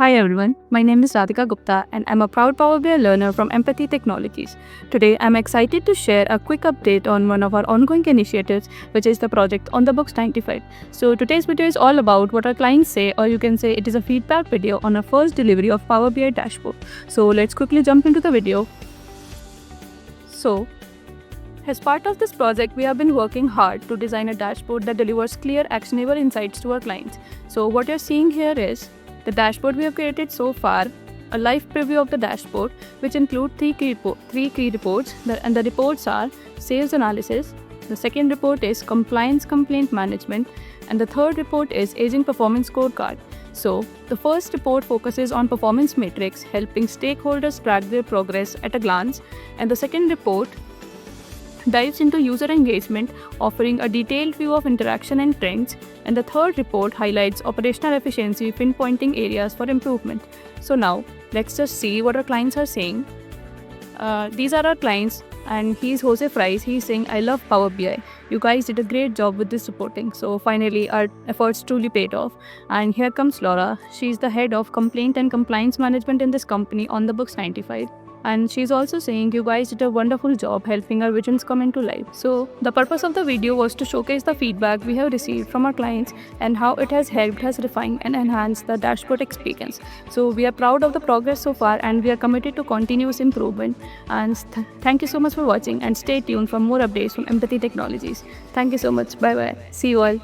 Hi everyone, my name is Radhika Gupta and I'm a proud Power BI learner from Empathy Technologies. Today I'm excited to share a quick update on one of our ongoing initiatives, which is the project On the Books 95. So today's video is all about what our clients say, or you can say it is a feedback video on our first delivery of Power BI dashboard. So let's quickly jump into the video. So as part of this project, we have been working hard to design a dashboard that delivers clear, actionable insights to our clients. So what you're seeing here is the dashboard we have created so far, a live preview of the dashboard, which include three key reports, and the reports are sales analysis, the second report is compliance complaint management, and the third report is aging performance scorecard. So the first report focuses on performance metrics, helping stakeholders track their progress at a glance, and the second report dives into user engagement, offering a detailed view of interaction and trends, and the third report highlights operational efficiency, pinpointing areas for improvement. So now, let's just see what our clients are saying. These are our clients, and he's Jose Fries. He's saying, I love Power BI. You guys did a great job with this reporting. So finally, our efforts truly paid off. And here comes Laura. She's the head of complaint and compliance management in this company on the Books 95. And she's also saying you guys did a wonderful job helping our visions come into life. So the purpose of the video was to showcase the feedback we have received from our clients and how it has helped us refine and enhance the dashboard experience. So we are proud of the progress so far and we are committed to continuous improvement. And thank you so much for watching, and stay tuned for more updates from Empathy Technologies. Thank you so much. Bye bye. See you all.